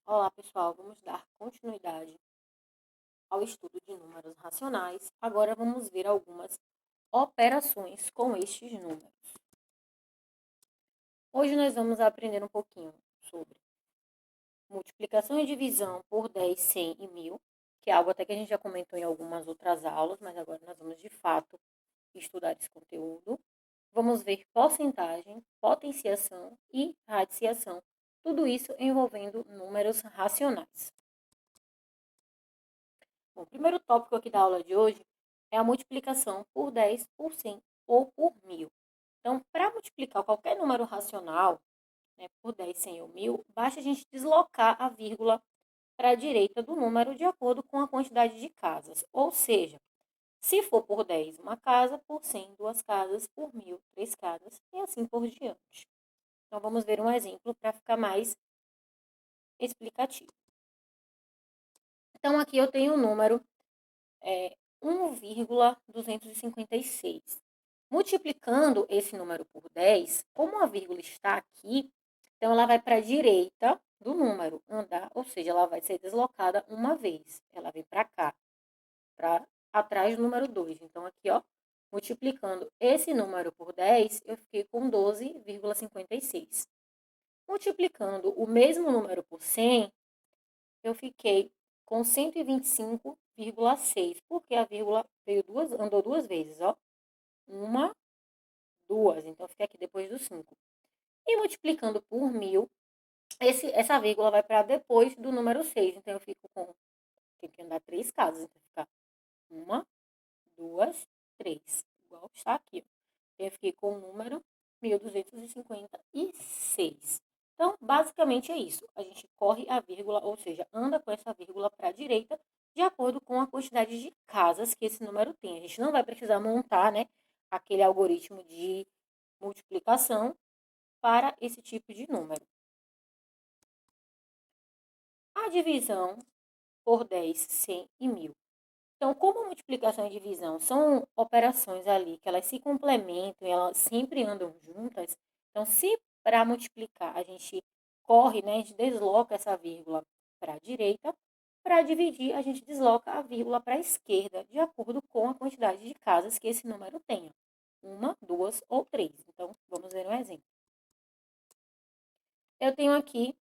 Olá, pessoal. Vamos dar continuidade ao estudo de números racionais. Agora vamos ver algumas operações com estes números. Hoje nós vamos aprender um pouquinho sobre multiplicação e divisão por 10, 100 e 1000, que é algo até que a gente já comentou em algumas outras aulas, mas agora nós vamos de fato estudar esse conteúdo. Vamos ver porcentagem, potenciação e radiciação, tudo isso envolvendo números racionais. Bom, o primeiro tópico aqui da aula de hoje é a multiplicação por 10, por 100 ou por 1000. Então, para multiplicar qualquer número racional, né, por 10, 100 ou 1000, basta a gente deslocar a vírgula para a direita do número de acordo com a quantidade de casas. Ou seja, se for por 10, uma casa, por 100, duas casas, por 1000, três casas e assim por diante. Então, vamos ver um exemplo para ficar mais explicativo. Então, aqui eu tenho o número 1,256. Multiplicando esse número por 10, como a vírgula está aqui, então ela vai para a direita do número, andar, ou seja, ela vai ser deslocada uma vez. Ela vem para cá, para atrás do número 2. Então, aqui, ó, multiplicando esse número por 10, eu fiquei com 12,56. Multiplicando o mesmo número por 100, eu fiquei com 125,6, porque a vírgula andou duas vezes, ó. Uma, duas, então fica aqui depois do 5. E multiplicando por 1000, essa vírgula vai para depois do número 6, então eu fico com, tem que andar três casas, então fica uma, duas, três, igual está aqui, ó. Eu fiquei com o número 1256. Então, basicamente é isso. A gente corre a vírgula, ou seja, anda com essa vírgula para a direita, de acordo com a quantidade de casas que esse número tem. A gente não vai precisar montar, né, aquele algoritmo de multiplicação para esse tipo de número. A divisão por 10, 100 e 1000. Então, como multiplicação e divisão são operações ali que elas se complementam, elas sempre andam juntas, então se para multiplicar a gente corre, né, a gente desloca essa vírgula para a direita, para dividir a gente desloca a vírgula para a esquerda, de acordo com a quantidade de casas que esse número tenha. Uma, duas ou três. Então, vamos ver um exemplo. Eu tenho aqui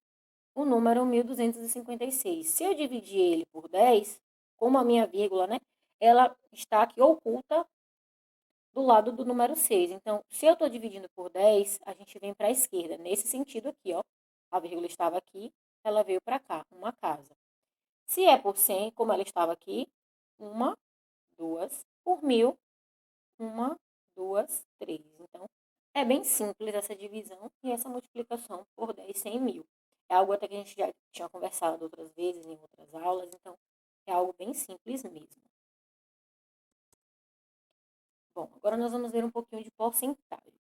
o número 1256. Se eu dividir ele por 10, como a minha vírgula, né, ela está aqui oculta do lado do número 6. Então, se eu estou dividindo por 10, a gente vem para a esquerda, nesse sentido aqui, ó. A vírgula estava aqui, ela veio para cá, uma casa. Se é por 100, como ela estava aqui, uma, duas, por 1000, uma, duas, três. Então, é bem simples essa divisão e essa multiplicação por 10, 100 e 1000. É algo até que a gente já tinha conversado outras vezes em outras aulas, então é algo bem simples mesmo. Bom, agora nós vamos ver um pouquinho de porcentagem.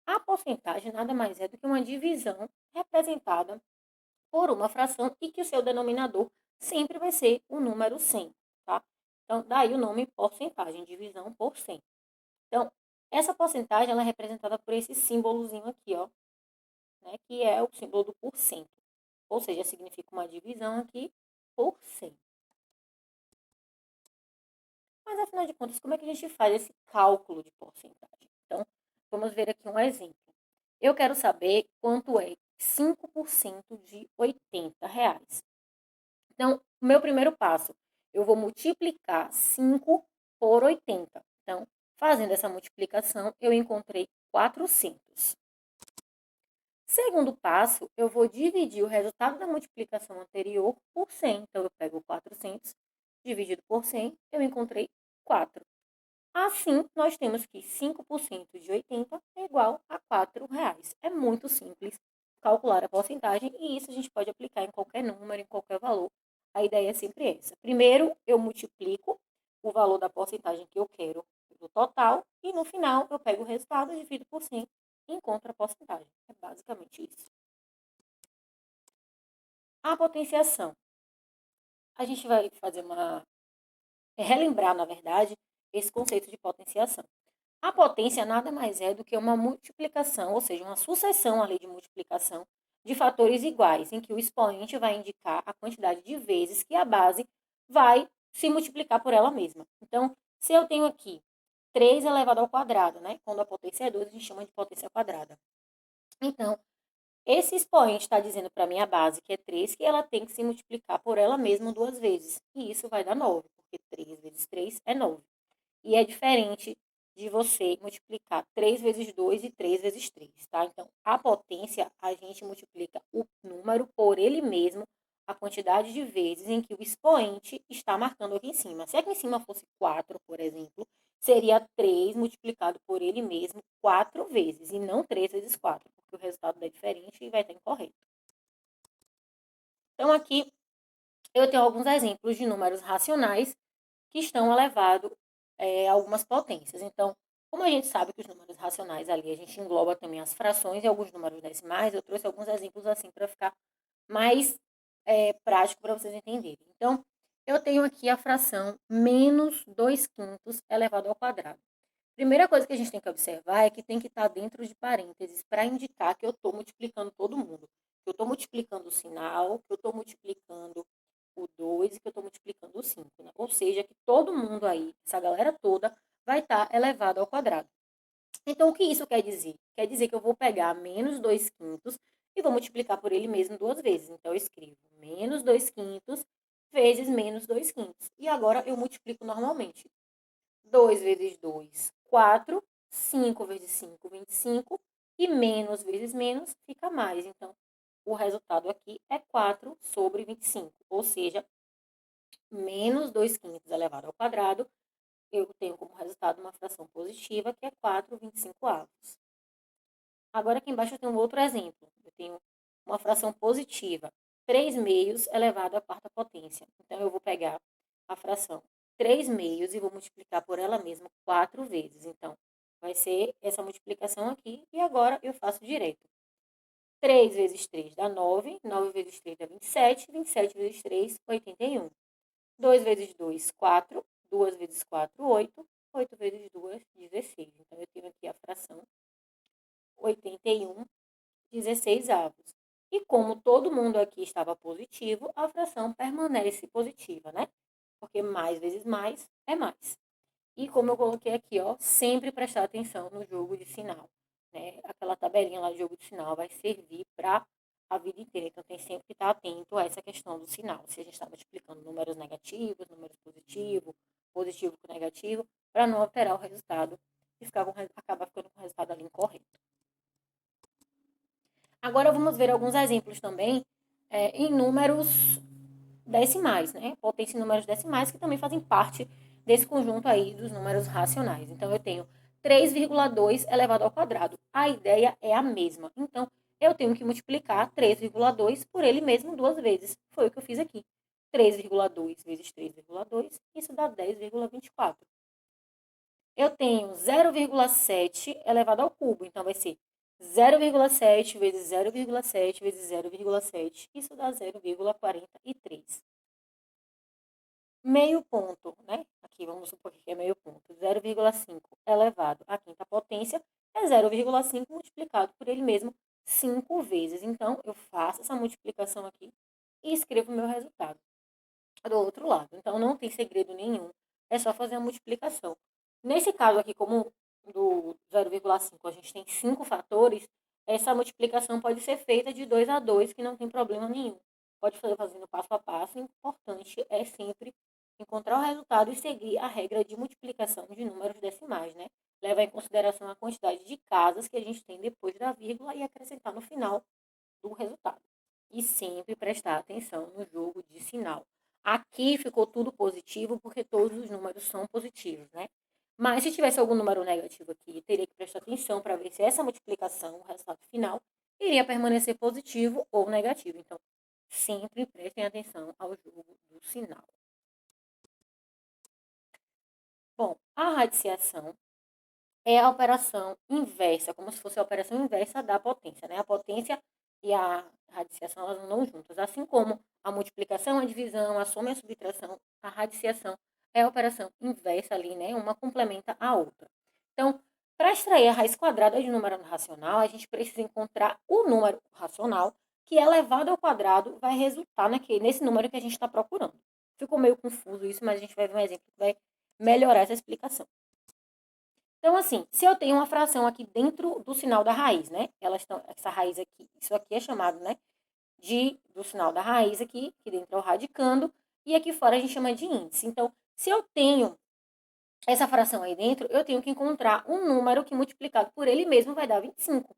A porcentagem nada mais é do que uma divisão representada por uma fração e que o seu denominador sempre vai ser o número 100, tá? Então, daí o nome porcentagem, divisão por 100. Então, essa porcentagem ela é representada por esse símbolozinho aqui, ó, né, que é o símbolo do porcento. Ou seja, significa uma divisão aqui por 100. Mas, afinal de contas, como é que a gente faz esse cálculo de porcentagem? Então, vamos ver aqui um exemplo. Eu quero saber quanto é 5% de R$ 80. Então, o meu primeiro passo, eu vou multiplicar 5 por 80. Então, fazendo essa multiplicação, eu encontrei 400. Segundo passo, eu vou dividir o resultado da multiplicação anterior por 100. Então, eu pego 400 dividido por 100, eu encontrei 4. Assim, nós temos que 5% de 80 é igual a R$ 4. É muito simples calcular a porcentagem e isso a gente pode aplicar em qualquer número, em qualquer valor. A ideia é sempre essa. Primeiro, eu multiplico o valor da porcentagem que eu quero do total e no final eu pego o resultado, divido por 100 e encontro a porcentagem. É basicamente isso. A potenciação. A gente vai fazer relembrar, na verdade, esse conceito de potenciação. A potência nada mais é do que uma multiplicação, ou seja, uma sucessão ali de multiplicação de fatores iguais, em que o expoente vai indicar a quantidade de vezes que a base vai se multiplicar por ela mesma. Então, se eu tenho aqui 3 elevado ao quadrado, né? Quando a potência é 2, a gente chama de potência quadrada. Então, esse expoente está dizendo para a minha base, que é 3, que ela tem que se multiplicar por ela mesma 2 vezes. E isso vai dar 9, porque 3 vezes 3 é 9. E é diferente de você multiplicar 3 vezes 2 e 3 vezes 3, tá? Então, a potência, a gente multiplica o número por ele mesmo, a quantidade de vezes em que o expoente está marcando aqui em cima. Se aqui em cima fosse 4, por exemplo, seria 3 multiplicado por ele mesmo 4 vezes, e não 3 vezes 4, porque o resultado é diferente e vai estar incorreto. Então, aqui eu tenho alguns exemplos de números racionais que estão elevados a algumas potências. Então, como a gente sabe que os números racionais ali, a gente engloba também as frações e alguns números decimais, eu trouxe alguns exemplos assim para ficar mais prático para vocês entenderem. Então, eu tenho aqui a fração menos 2 quintos elevado ao quadrado. Primeira coisa que a gente tem que observar é que tem que estar dentro de parênteses para indicar que eu estou multiplicando todo mundo. Que eu estou multiplicando o sinal, que eu estou multiplicando o 2 e que eu estou multiplicando o 5. Né? Ou seja, que todo mundo aí, essa galera toda, vai estar elevado ao quadrado. Então, o que isso quer dizer? Quer dizer que eu vou pegar menos 2 quintos e vou multiplicar por ele mesmo 2 vezes. Então, eu escrevo menos 2 quintos vezes menos 2 quintos. E agora eu multiplico normalmente. 2 vezes 2, 4. 5 vezes 5, 25. E menos vezes menos fica mais. Então, o resultado aqui é 4 sobre 25. Ou seja, menos 2 quintos elevado ao quadrado, eu tenho como resultado uma fração positiva, que é 4,25 avos. Agora, aqui embaixo, eu tenho um outro exemplo. Eu tenho uma fração positiva, 3 meios elevado à quarta potência. Então, eu vou pegar a fração 3 meios e vou multiplicar por ela mesma 4 vezes. Então, vai ser essa multiplicação aqui. E agora, eu faço direto. 3 vezes 3 dá 9. 9 vezes 3 dá 27. 27 vezes 3, 81. 2 vezes 2, 4. 2 vezes 4, 8. 8 vezes 2, 16. Então, eu tenho aqui a fração 81, 16 avos. E como todo mundo aqui estava positivo, a fração permanece positiva, né? Porque mais vezes mais é mais. E como eu coloquei aqui, ó, sempre prestar atenção no jogo de sinal. Né? Aquela tabelinha lá de jogo de sinal vai servir para a vida inteira. Então, tem sempre que estar atento a essa questão do sinal. Se a gente está multiplicando números negativos, números positivos, positivo com negativo, para não alterar o resultado e acabar ficando com o resultado ali incorreto. Agora vamos ver alguns exemplos também em números decimais, né? Potência em números decimais, que também fazem parte desse conjunto aí dos números racionais. Então, eu tenho 3,2 elevado ao quadrado. A ideia é a mesma. Então, eu tenho que multiplicar 3,2 por ele mesmo 2 vezes. Foi o que eu fiz aqui. 3,2 vezes 3,2, isso dá 10,24. Eu tenho 0,7 elevado ao cubo, então vai ser 0,7 vezes 0,7 vezes 0,7, isso dá 0,43. Meio ponto, né? Aqui vamos supor que é meio ponto. 0,5 elevado à quinta potência é 0,5 multiplicado por ele mesmo 5 vezes. Então, eu faço essa multiplicação aqui e escrevo o meu resultado do outro lado. Então, não tem segredo nenhum, é só fazer a multiplicação. Nesse caso aqui, como do 0,5 a gente tem 5 fatores, essa multiplicação pode ser feita de 2 a 2, que não tem problema nenhum. Pode fazer fazendo passo a passo, o importante é sempre encontrar o resultado e seguir a regra de multiplicação de números decimais, né? Levar em consideração a quantidade de casas que a gente tem depois da vírgula e acrescentar no final do resultado. E sempre prestar atenção no jogo de sinal. Aqui ficou tudo positivo porque todos os números são positivos, né? Mas se tivesse algum número negativo aqui, teria que prestar atenção para ver se essa multiplicação, o resultado final, iria permanecer positivo ou negativo. Então, sempre prestem atenção ao jogo do sinal. Bom, a radiciação é a operação inversa, como se fosse a operação inversa da potência, né? A potência e a radiciação, elas andam juntas. Assim como a multiplicação, a divisão, a soma e a subtração, a radiciação é a operação inversa ali, né? Uma complementa a outra. Então, para extrair a raiz quadrada de um número racional, a gente precisa encontrar o número racional que elevado ao quadrado vai resultar nesse número que a gente está procurando. Ficou meio confuso isso, mas a gente vai ver um exemplo que vai melhorar essa explicação. Então, assim, se eu tenho uma fração aqui dentro do sinal da raiz, né? Essa raiz aqui, isso aqui é chamado, né, do sinal da raiz aqui dentro é o radicando, e aqui fora a gente chama de índice. Então, se eu tenho essa fração aí dentro, eu tenho que encontrar um número que multiplicado por ele mesmo vai dar 25.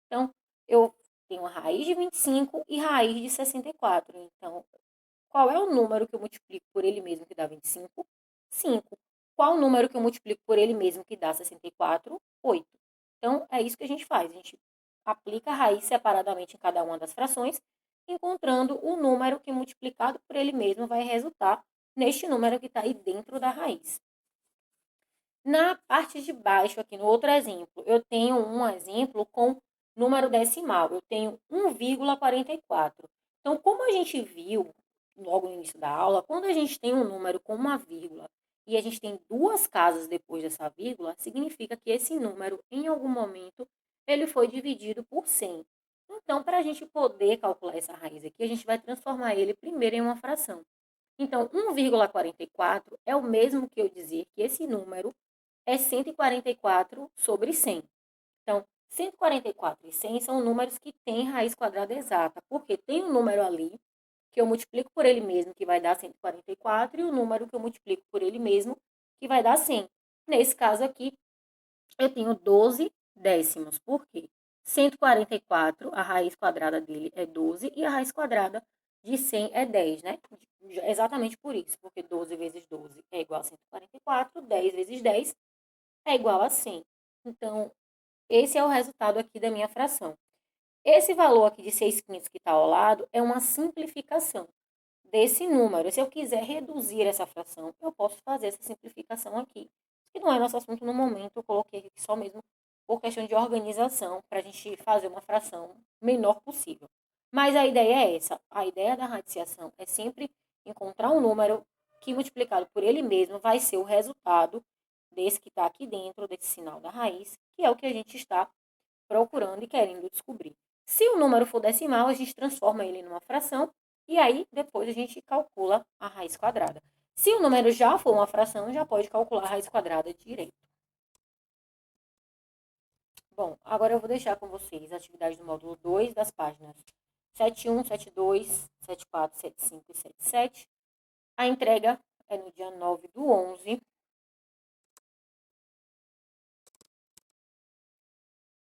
Então, eu tenho a raiz de 25 e raiz de 64. Então, qual é o número que eu multiplico por ele mesmo que dá 25? 5. Qual o número que eu multiplico por ele mesmo que dá 64? 8. Então, é isso que a gente faz. A gente aplica a raiz separadamente em cada uma das frações, encontrando o número que multiplicado por ele mesmo vai resultar neste número que está aí dentro da raiz. Na parte de baixo, aqui no outro exemplo, eu tenho um exemplo com número decimal. Eu tenho 1,44. Então, como a gente viu logo no início da aula, quando a gente tem um número com uma vírgula e a gente tem duas casas depois dessa vírgula, significa que esse número, em algum momento, ele foi dividido por 100. Então, para a gente poder calcular essa raiz aqui, a gente vai transformar ele primeiro em uma fração. Então, 1,44 é o mesmo que eu dizer que esse número é 144 sobre 100. Então, 144 e 100 são números que têm raiz quadrada exata, porque tem um número ali que eu multiplico por ele mesmo, que vai dar 144, e o número que eu multiplico por ele mesmo, que vai dar 100. Nesse caso aqui, eu tenho 12 décimos. Por quê? 144, a raiz quadrada dele é 12, e a raiz quadrada de 100 é 10, né? Exatamente por isso, porque 12 vezes 12 é igual a 144, 10 vezes 10 é igual a 100. Então, esse é o resultado aqui da minha fração. Esse valor aqui de 6/5 que está ao lado é uma simplificação desse número. Se eu quiser reduzir essa fração, eu posso fazer essa simplificação aqui. Que não é nosso assunto no momento, eu coloquei aqui só mesmo por questão de organização, para a gente fazer uma fração menor possível. Mas a ideia é essa. A ideia da radiciação é sempre encontrar um número que, multiplicado por ele mesmo, vai ser o resultado desse que está aqui dentro, desse sinal da raiz, que é o que a gente está procurando e querendo descobrir. Se o número for decimal, a gente transforma ele numa fração e aí depois a gente calcula a raiz quadrada. Se o número já for uma fração, já pode calcular a raiz quadrada direito. Bom, agora eu vou deixar com vocês a atividade do módulo 2 das páginas 71, 72, 74, 75 e 77. A entrega é no dia 9/11.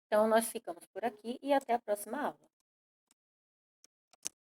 Então, nós ficamos por aqui e até a próxima aula.